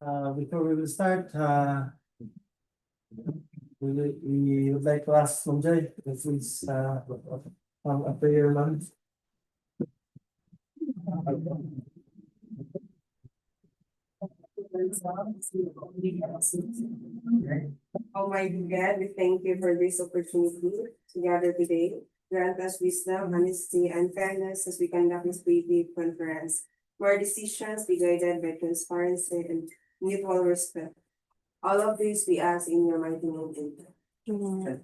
Before we will start, we would like to ask Sanjay if please have a prayer lunch. Almighty God, we thank you for this opportunity to gather today. Grant us wisdom, honesty, and fairness as we conduct this creative conference, where decisions be guided by transparency and mutual respect. All of this we ask in your mighty name. Amen.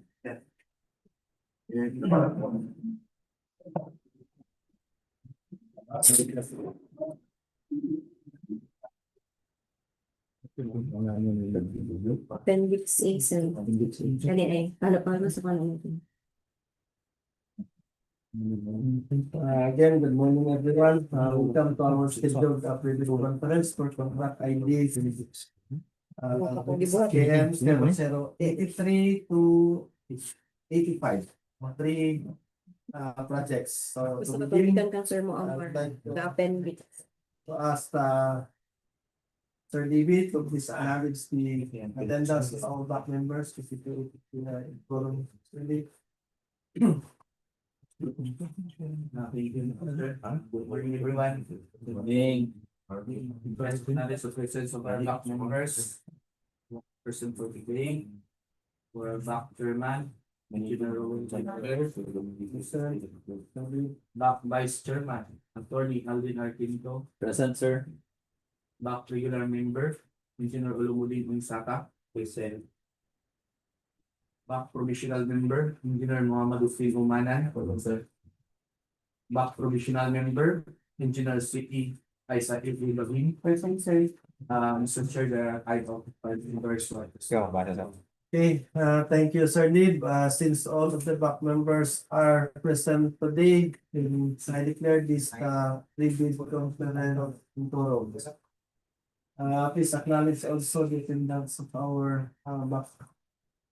Appendix A, sir. Dali ay, palo sa kanan natin. Again, good morning everyone. Welcome to our scheduled video conference for contract ID. KM 083 to 85. Three projects. So Gusto to ko begin, tulikan ka, sir, mo ang I'd like the appendix. to ask Sir David to please acknowledge the attendance of our back members. If you forum really. Good morning, everyone. Good morning. Present of presence of our back members. Person for today. For our back chairman. Back vice chairman. Attorney Alvin Arquinto. Present, sir. Back regular member. Engineer Olumudin Unsaka. Present. Back provisional member. Engineer Muhammad Ufin Umanan. Present, sir. Back provisional member. Engineer City Isaac Ibrahim. Present, sir. Mr. Chair, the item of endorsement. Okay, thank you, Sir Nib. Since all of the back members are present today, I declare this leave conference of Toro. Please acknowledge also the attendance of our back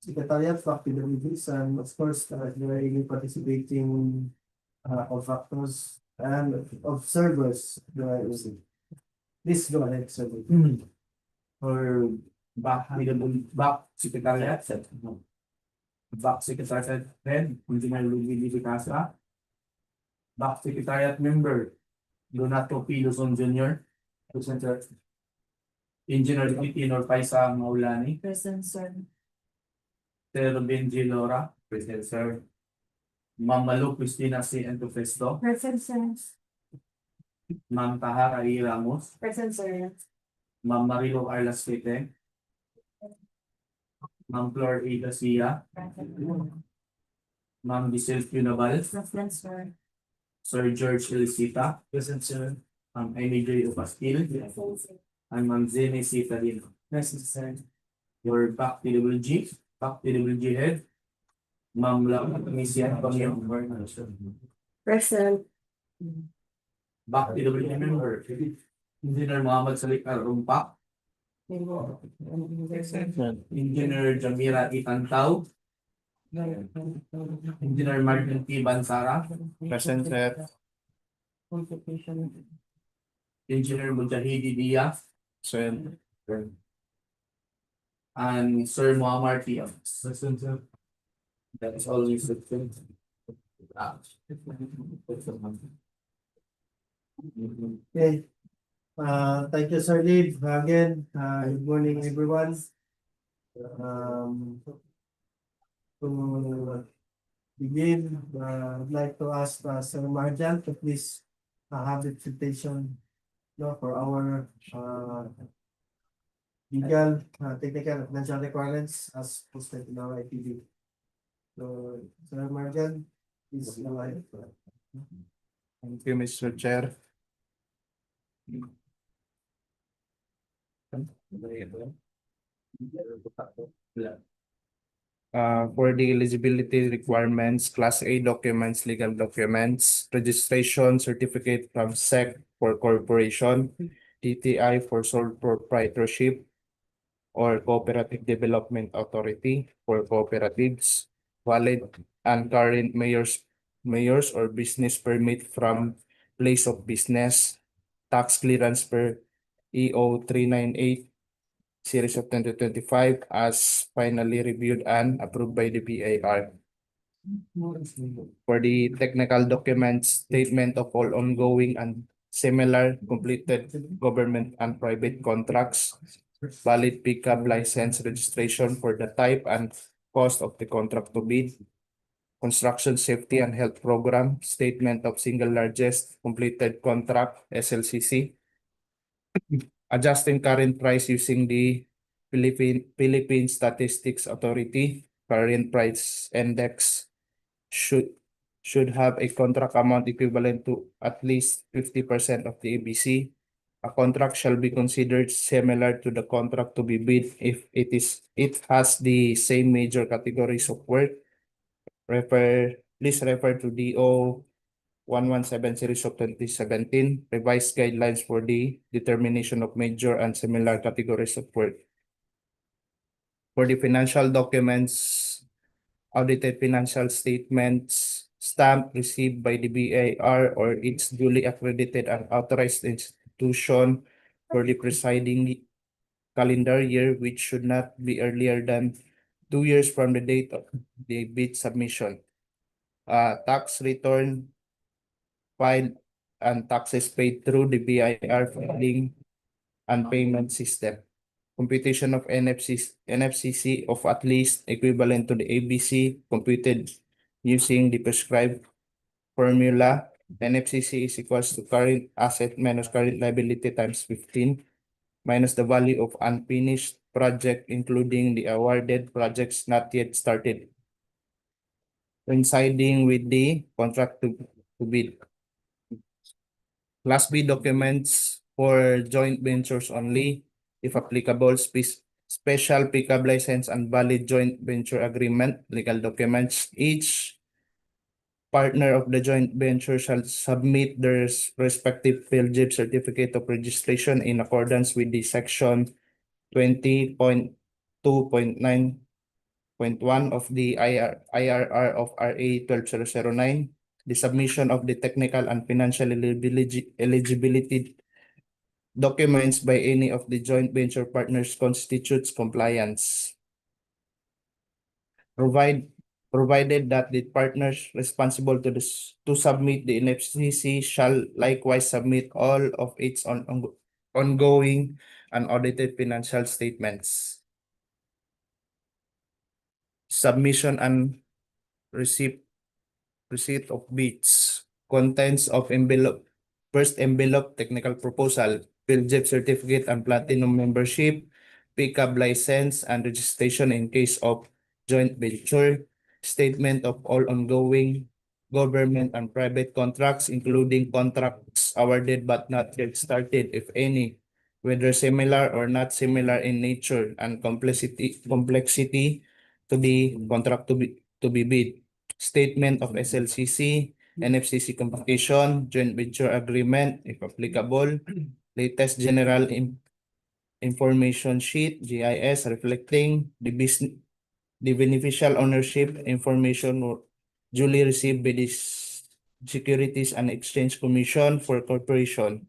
secretariat, back PWHs, and of course, they are really participating contractors and observers. Please go ahead, sir. For back secretariat. Back secretariat head, Engineer Luigi Picasa. Back secretariat member, Donato P. Luzon Jr. Present, sir. Engineer Titinor Paisa Maulani. Present, sir. Sir Benji Lora. Present, sir. Ma'am Malu Cristina C. Entofesto. Present, sir. Ma'am Tahara E. Ramos. Present, sir. Ma'am Marilo Arlasquete. Ma'am Flor A. Garcia. Ma'am Giselle Cunabal. Present, sir. Sir George Elisita. Present, sir. Ma'am Amy J. Opastil. Present, sir. And Ma'am Zene C. Talino. Present, sir. Your back PWG head. Ma'am Lamisia Pangyo. Present. Back PWG member. Engineer Muhammad Salikar Rumpak. Engineer Jamira Itantaw. Engineer Martin T. Bansara. Present, sir. Engineer Mujahidi Diaz. Present. And Sir Muammar T. Present, sir. That is all you said. Okay. Thank you, Sir Nib. Again, good morning, everyone. To begin, I'd like to ask Sir Marjan to please have the presentation for our legal, technical, and financial requirements as posted in our IPD. So, Sir Marjan, please go ahead. Thank you, Mr. Chair. For the eligibility requirements, Class A documents, legal documents, registration certificate from SEC for corporation, TTI for sole proprietorship, or Cooperative Development Authority for cooperatives, valid and current mayor's or business permit from place of business, tax clearance per EO 398 series of 2025 as finally reviewed and approved by the BIR. For the technical documents, statement of all ongoing and similar completed government and private contracts, valid pickup license registration for the type and cost of the contract to bid, construction safety and health program, statement of single largest completed contract, SLCC, adjusting current price using the Philippine Statistics Authority current price index should have a contract amount equivalent to at least 50% of the ABC. A contract shall be considered similar to the contract to be bid if it has the same major categories of work. Please refer to DEO 117 series of 2017, revised guidelines for the determination of major and similar categories of work. For the financial documents, audited financial statements, stamp received by the BIR or its duly accredited and authorized institution for the presiding calendar year, which should not be earlier than 2 years from the date of the bid submission. Tax return filed and taxes paid through the BIR filing and payment system. Computation of NFCC of at least equivalent to the ABC computed using the prescribed formula. NFCC is equals to current asset minus current liability times 15 minus the value of unfinished project including the awarded projects not yet started, coinciding with the contract to bid. Class B documents for joint ventures only, if applicable, special pickup license and valid joint venture agreement, legal documents. Each partner of the joint venture shall submit their respective PhilJIP certificate of registration in accordance with the section 20.2.9.1 of the IRR of RA 12009. The submission of the technical and financial eligibility documents by any of the joint venture partners constitutes compliance. Provided that the partners responsible to submit the NFCC shall likewise submit all of its ongoing and audited financial statements. Submission and receipt of bids, contents of envelope, first envelope, technical proposal, PhilJIP certificate and platinum membership, pickup license and registration in case of joint venture, statement of all ongoing government and private contracts, including contracts awarded but not yet started, if any, whether similar or not similar in nature and complexity to the contract to be bid. Statement of SLCC, NFCC computation, joint venture agreement, if applicable, latest general information sheet, GIS, reflecting the beneficial ownership information duly received by the Securities and Exchange Commission for corporation.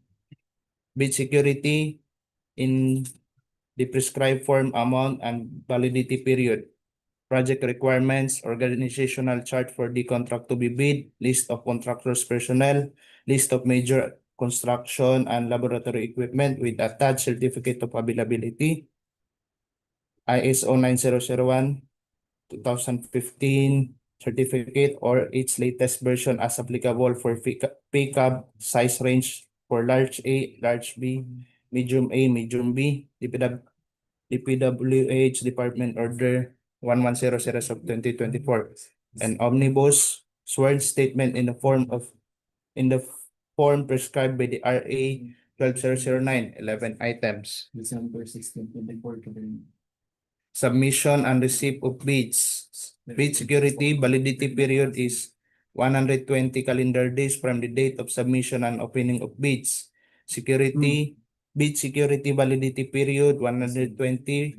Bid security in the prescribed form, amount, and validity period. Project requirements, organizational chart for the contract to be bid, list of contractors' personnel, list of major construction and laboratory equipment with attached certificate of availability, ISO 9001, 2015 certificate or its latest version as applicable for pickup size range for large A, large B, medium A, medium B, DPWH Department Order 1100 of 2024, and omnibus sworn statement in the form prescribed by the RA 12009, 11 items. December 16, 2024 to the Submission and receipt of bids. Bid security validity period is 120 calendar days from the date of submission and opening of bids. Bid security validity period 120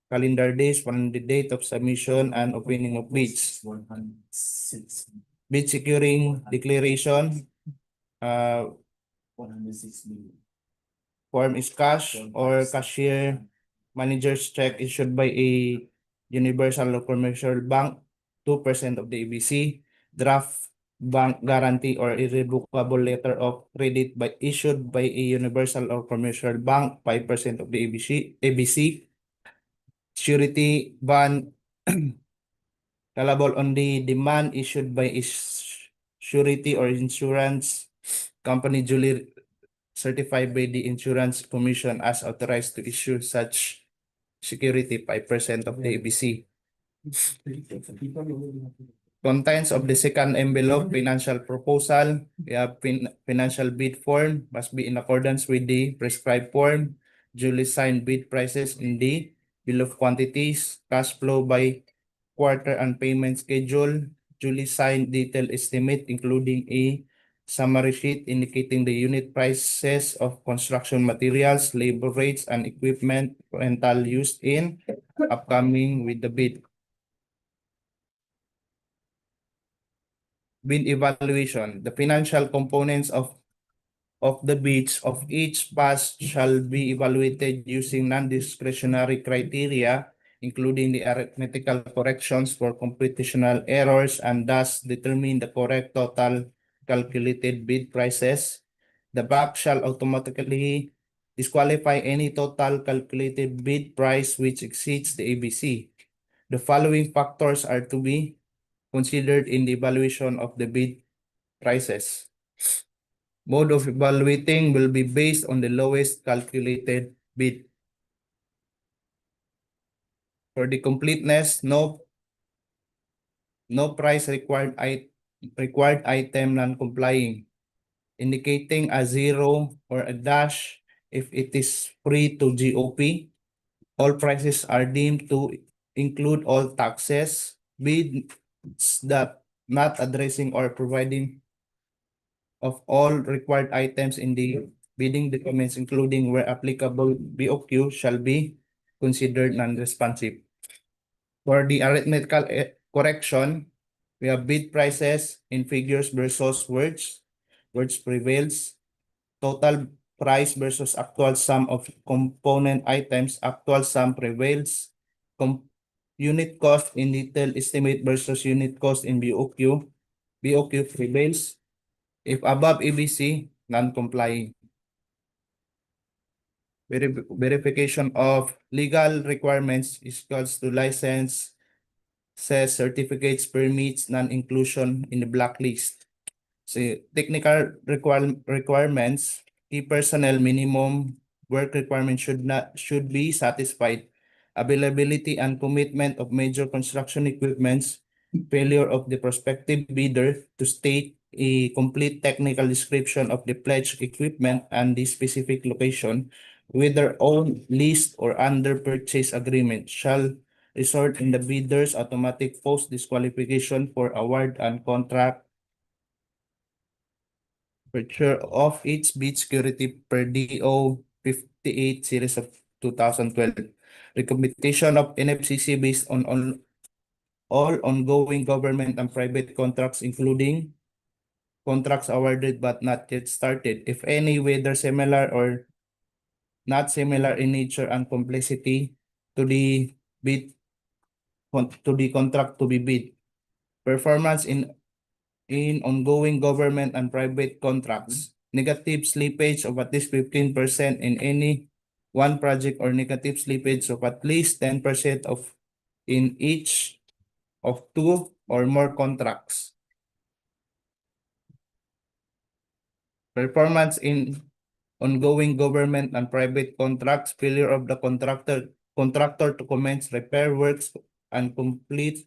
calendar days from the date of submission and opening of bids. 106. Bid securing declaration, 106 million. form is cash or cashier manager's check issued by a universal or commercial bank, 2% of the ABC, draft bank guarantee or irrevocable letter of credit by issued by a universal or commercial bank, 5% of the ABC, surety bond callable on the demand issued by a surety or insurance company duly certified by the Insurance Commission as authorized to issue such security, 5% of the ABC. Contents of the second envelope, financial proposal, we have financial bid form, must be in accordance with the prescribed form, duly signed bid prices in the bill of quantities, cash flow by quarter and payment schedule, duly signed detailed estimate including a summary sheet indicating the unit prices of construction materials, labor rates, and equipment rental used in upcoming with the bid. Bid evaluation. The financial components of the bids of each pass shall be evaluated using non-discretionary criteria, including the arithmetical corrections for computational errors, and thus determine the correct total calculated bid prices. The BAC shall automatically disqualify any total calculated bid price which exceeds the ABC. The following factors are to be considered in the evaluation of the bid prices. Mode of evaluating will be based on the lowest calculated bid. For the completeness, no price required item non-complying, indicating a 0 or a dash if it is free to GOP. All prices are deemed to include all taxes. Bids that not addressing or providing of all required items in the bidding documents, including where applicable BOQ, shall be considered non-responsive. For the arithmetical correction, we have bid prices in figures versus words. Words prevails. Total price versus actual sum of component items. Actual sum prevails. Unit cost in detail estimate versus unit cost in BOQ. BOQ prevails. If above ABC, non-complying. Verification of legal requirements is equals to license, says certificates, permits, non-inclusion in the blacklist. So technical requirements, key personnel minimum work requirement should be satisfied. Availability and commitment of major construction equipments, failure of the prospective bidder to state a complete technical description of the pledged equipment and the specific location, whether owned, leased, or under purchase agreement, shall result in the bidder's automatic post disqualification for award and contract purchase of each bid security per DEO 58 series of 2012. Recomputation of NFCC based on all ongoing government and private contracts, including contracts awarded but not yet started, if any, whether similar or not similar in nature and complexity to the bid to the contract to be bid. Performance in ongoing government and private contracts. Negative slippage of at least 15% in any one project, or negative slippage of at least 10% of in each of two or more contracts. Performance in ongoing government and private contracts. Failure of the contractor to commence repair works and complete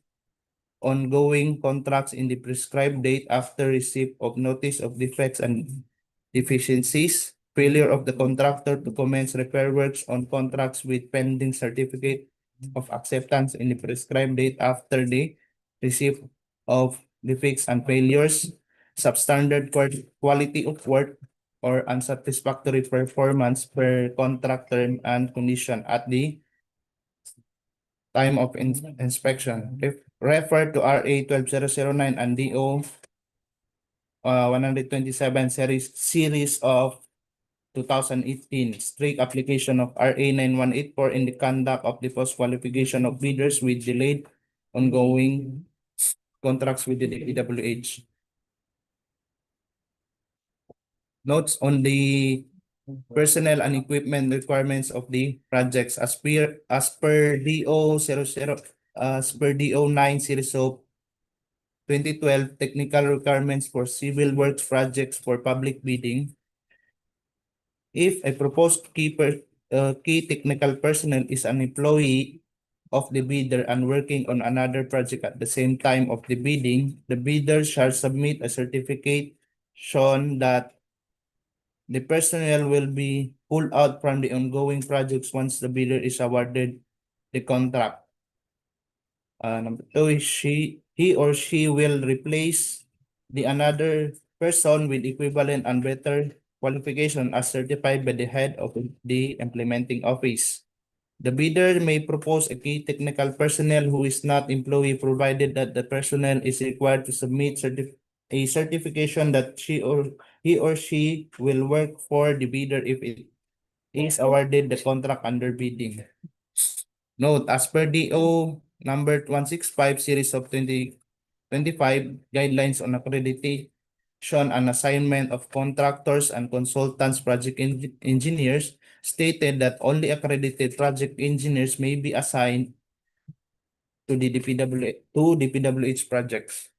ongoing contracts in the prescribed date after receipt of notice of defects and deficiencies. Failure of the contractor to commence repair works on contracts with pending certificate of acceptance in the prescribed date after the receipt of defects and failures. Substandard quality of work or unsatisfactory performance per contract term and condition at the time of inspection. Refer to RA 12009 and DO 127 series of 2018, strict application of RA 9184 in the conduct of the post-qualification of bidders with delayed ongoing contracts with the DPWH. Notes on the personnel and equipment requirements of the projects as per DO 00 as per DO 9 series of 2012 technical requirements for civil works projects for public bidding. If a proposed key technical personnel is an employee of the bidder and working on another project at the same time of the bidding, the bidder shall submit a certification that the personnel will be pulled out from the ongoing projects once the bidder is awarded the contract. Number two is he or she will replace the another person with equivalent and better qualification as certified by the head of the implementing office. The bidder may propose a key technical personnel who is not employee, provided that the personnel is required to submit a certification that he or she will work for the bidder if it is awarded the contract under bidding. Note, as per DO number 165 series of 2025 guidelines on accreditation and assignment of contractors and consultants project engineers stated that only accredited project engineers may be assigned to the DPWH projects.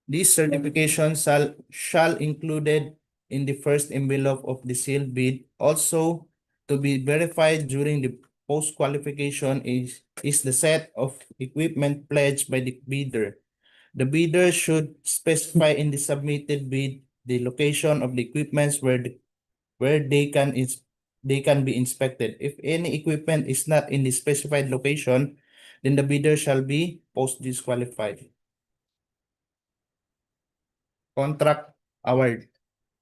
These certifications shall included in the first envelope of the sealed bid. Also, to be verified during the post-qualification is the set of equipment pledged by the bidder. The bidder should specify in the submitted bid the location of the equipments where they can be inspected. If any equipment is not in the specified location, then the bidder shall be post-disqualified. Contract award.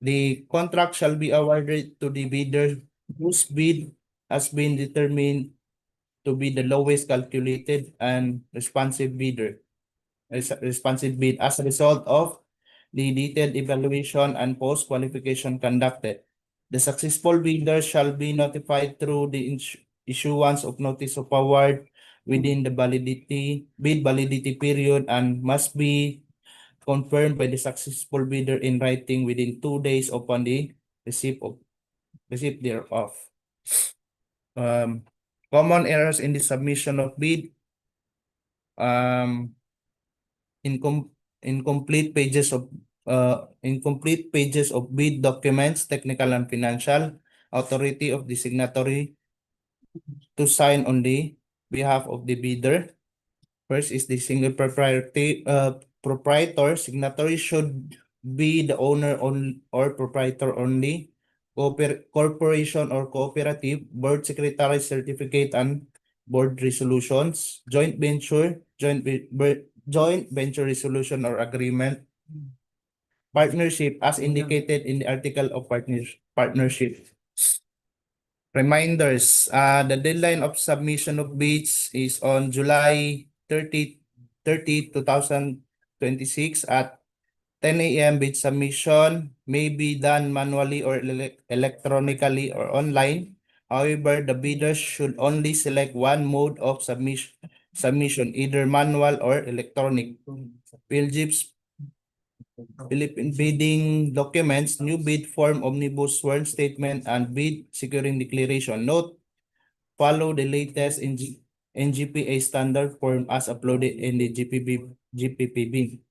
The contract shall be awarded to the bidder whose bid has been determined to be the lowest calculated and responsive bid as a result of the detailed evaluation and post-qualification conducted. The successful bidder shall be notified through the issuance of notice of award within the bid validity period and must be confirmed by the successful bidder in writing within 2 days upon the receipt thereof. Common errors in the submission of bid. Incomplete pages of bid documents, technical and financial, authority of the signatory to sign on the behalf of the bidder. First is the single proprietor. Signatory should be the owner or proprietor only. Corporation or cooperative, board secretary certificate and board resolutions, joint venture resolution or agreement, partnership as indicated in the article of partnership. Reminders, the deadline of submission of bids is on July 30, 2026 at 10 a.m. Bid submission may be done manually or electronically or online. However, the bidders should only select one mode of submission, either manual or electronic. Philippine bidding documents, new bid form, omnibus sworn statement, and bid securing declaration. Note, follow the latest NGPA standard form as uploaded in the GPPB.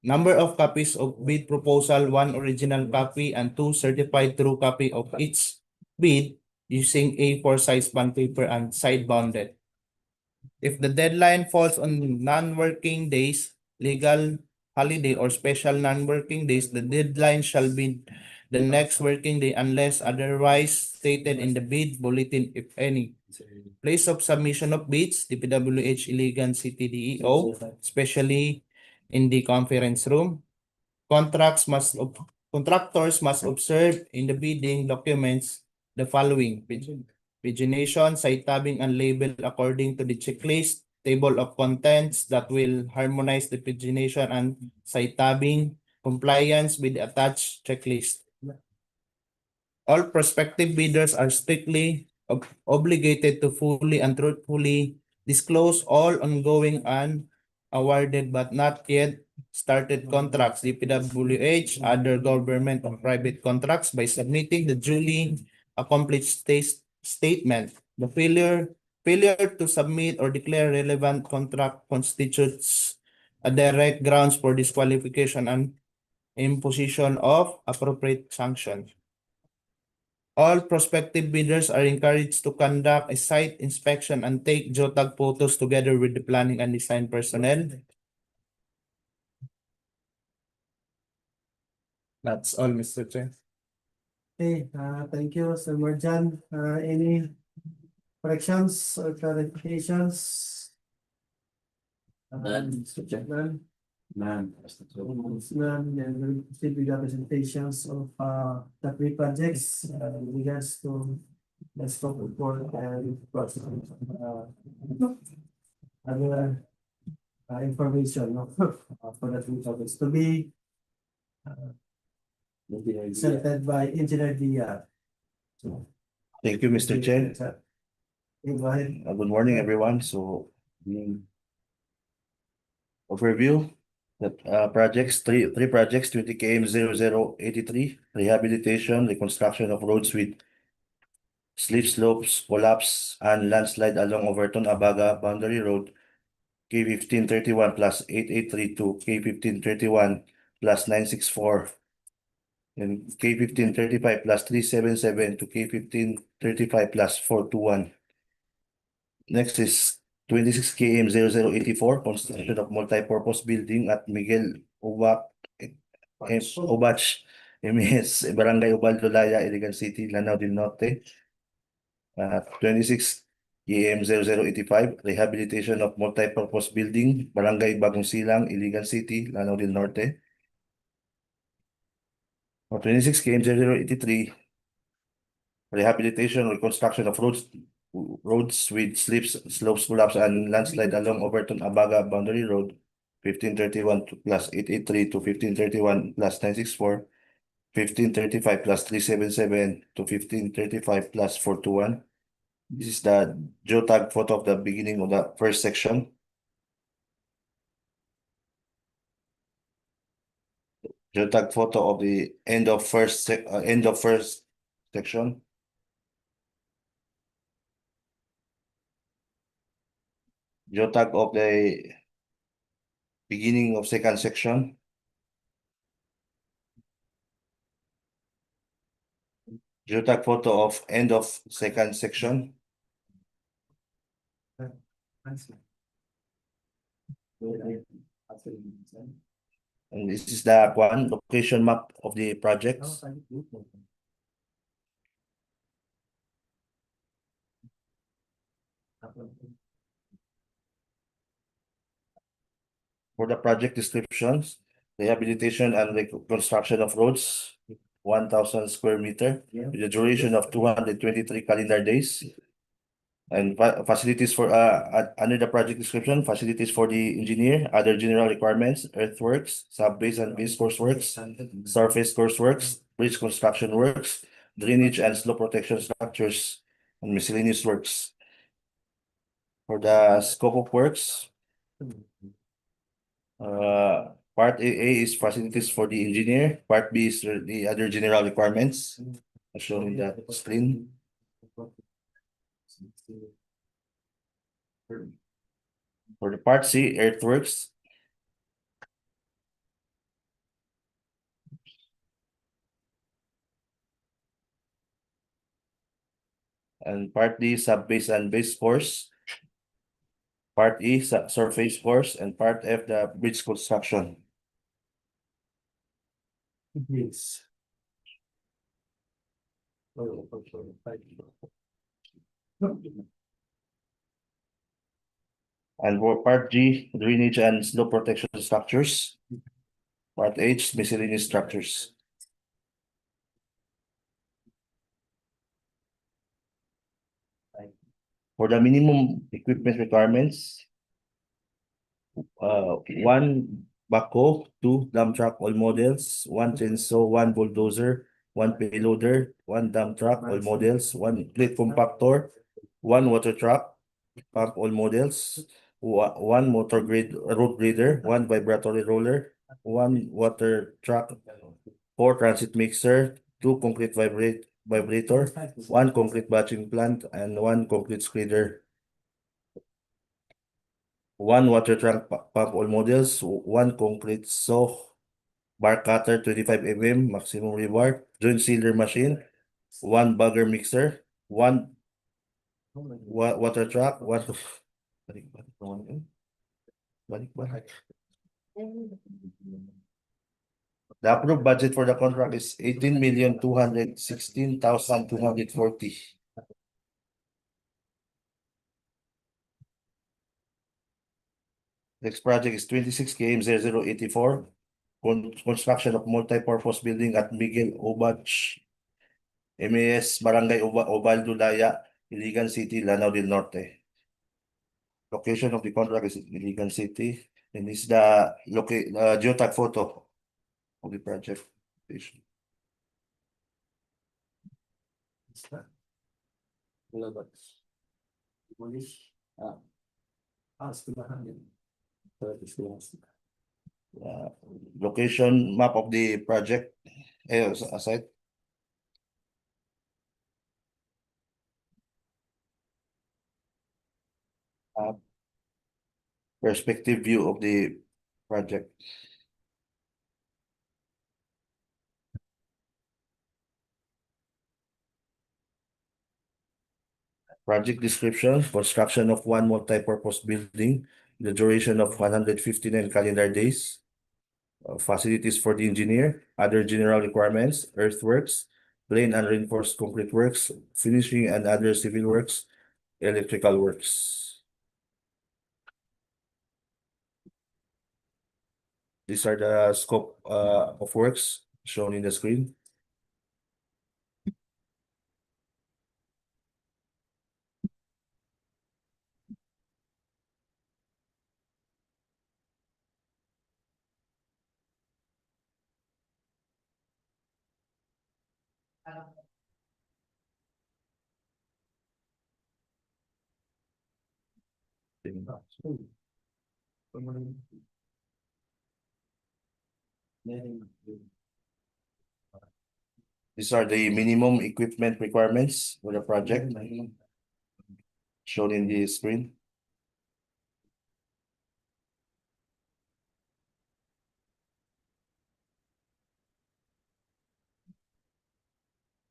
Number of copies of bid proposal, 1 original copy and 2 certified true copy of each bid using A4 size bond paper and side bounded. If the deadline falls on non-working days, legal holiday or special non-working days, the deadline shall be the next working day unless otherwise stated in the bid bulletin, if any. Place of submission of bids, DPWH Iligan City DEO, especially in the conference room. Contractors must observe in the bidding documents the following: pagination, site tabbing, and label according to the checklist, table of contents that will harmonize the pagination and site tabbing, compliance with the attached checklist. All prospective bidders are strictly obligated to fully and truthfully disclose all ongoing and awarded but not yet started contracts, DPWH, other government or private contracts by submitting the duly accomplished statement. The failure to submit or declare relevant contract constitutes a direct grounds for disqualification and imposition of appropriate sanction. All prospective bidders are encouraged to conduct a site inspection and take JOTAG photos together with the planning and design personnel. That's all, Mr. Chair. Okay, thank you, Sir Marjan. Any corrections or clarifications? Mr. Chair. None, then we'll proceed with the presentations of the three projects in regards to the scope report and other information for the three projects to be presented by Engineer Dia. Thank you, Mr. Chair. Okay, go ahead. Good morning, everyone. So, overview, the three projects, 20 km 0083, rehabilitation, reconstruction of roads with slip slopes, collapse, and landslide along Overton Abaga Boundary Road, K1531 plus 8832, K1531 plus 964, and K1535 plus 377 to K1535 plus 421. Next is 26 km 0084, construction of multi-purpose building at Miguel Obach, MS, Barangay Ubaldolaya, Iligan City, Lanao del Norte. 26 km 0085, rehabilitation of multi-purpose building, Barangay Bagong Silang, Iligan City, Lanao del Norte. 26 km 0083, rehabilitation, reconstruction of roads with slips, slopes, collapse, and landslide along Overton Abaga Boundary Road, 1531 plus 883 to 1531 plus 964, 1535 plus 377 to 1535 plus 421. This is the geotag photo of the beginning of the first section. Geotag photo of the end of first section. Geotag of the beginning of second section. Geotag photo of end of second section. And this is the one location map of the projects. For the project descriptions, rehabilitation and reconstruction of roads, 1,000 square meter, with a duration of 223 calendar days. And facilities for under the project description, facilities for the engineer, other general requirements, earthworks, sub-base and base course works, surface course works, bridge construction works, drainage and slope protection structures, and miscellaneous works. For the scope of works, Part A is facilities for the engineer, Part B is the other general requirements, as shown in the screen. For the Part C, earthworks. And Part D, sub-base and base course. Part E, surface course, and Part F, the bridge construction. Yes. And for Part G, drainage and slope protection structures. Part H, miscellaneous structures. For the minimum equipment requirements, one backhoe, 2 dump truck all models, 1 chainsaw, 1 bulldozer, 1 payloader, 1 dump truck all models, 1 plate compactor, 1 water truck, pump all models, 1 motor grade road grader, 1 vibratory roller, 1 water truck, 4 transit mixer, 2 concrete vibrator, 1 concrete batching plant, and 1 concrete spreader. 1 water truck pump all models, 1 concrete saw, bar cutter 25 mm maximum rebar, joint sealer machine, 1 bagger mixer, 1 water truck, 1 balik. The approved budget for the contract is 18,216,240. Next project is 26 km 0084. Construction of multi-purpose building at Miguel Obach, MAS Barangay Obaldo Laya, Iligan City, Lanao del Norte. Location of the contract is Iligan City, and this is the geotag photo of the project. Uh, Location map of the project. Aside. Perspective view of the project. Project description, construction of 1 multi-purpose building, the duration of 159 calendar days. Facilities for the engineer, other general requirements, earthworks, plain and reinforced concrete works, finishing and other civil works, electrical works. These are the scope of works shown in the screen. These are the minimum equipment requirements for the project shown in the screen.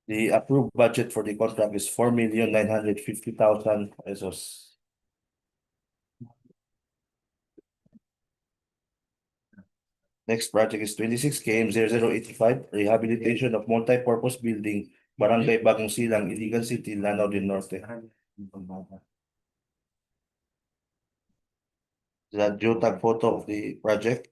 The approved budget for the contract is 4,950,000 pesos. Next project is 26 km 0085, rehabilitation of multi-purpose building, Barangay Bagong Silang, Iligan City, Lanao del Norte. The geotag photo of the project.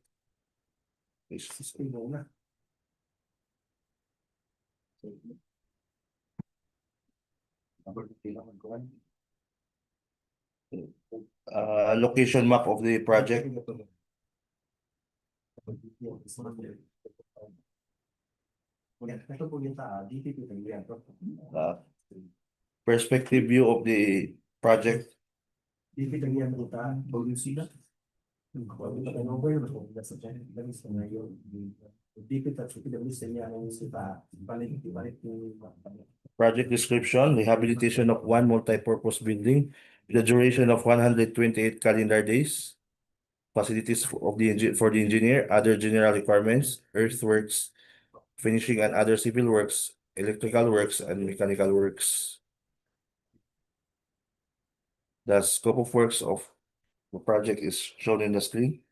Location map of the project. Perspective view of the project. Project description, rehabilitation of 1 multi-purpose building, the duration of 128 calendar days. Facilities for the engineer, other general requirements, earthworks, finishing and other civil works, electrical works, and mechanical works. The scope of works of the project is shown in the screen.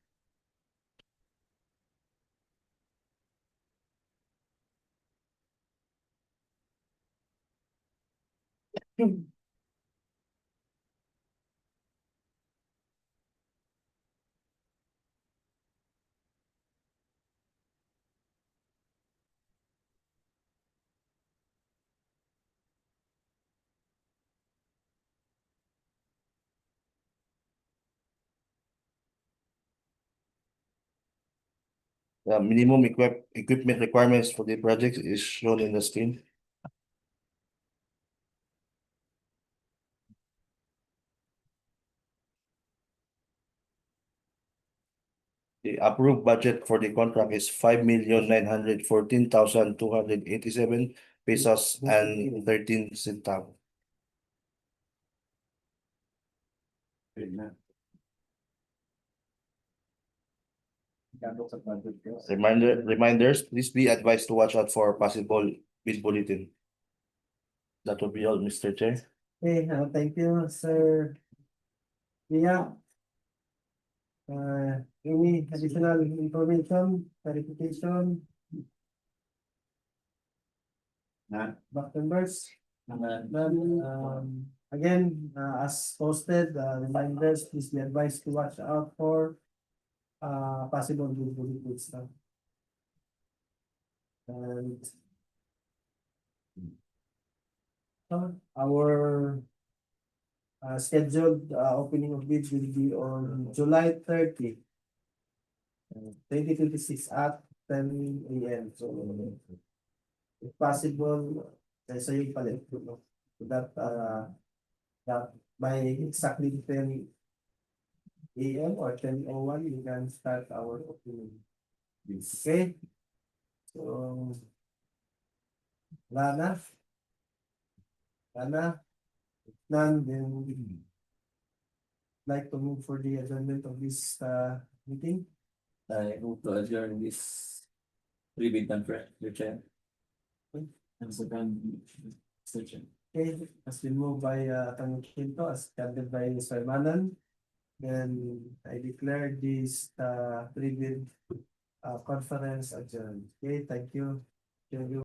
The minimum equipment requirements for the project is shown in the screen. The approved budget for the contract is 5,914,287 pesos and 13 centavos. Reminders, please be advised to watch out for possible bid bulletin. That will be all, Mr. Chair. Okay, thank you, Sir. Yeah. Any additional information, clarification? Back members? Again, as posted, reminders, please be advised to watch out for possible good stuff. And our scheduled opening of bids will be on July 30, 2026 at 10 AM. So if possible, sa yung palit no? So that by exactly 10 AM or 10:01 we can start our opening. Okay? So wala na. None, then we'd like to move for the adjournment of this meeting. I move to adjourn this pre-bid conference, Mr. Chair. And second, Mr. Chair. Okay, has been moved by Attorney Quinto, as seconded by Mr. Manan. Then I declare this pre-bid conference adjourned. Okay, thank you. Thank you.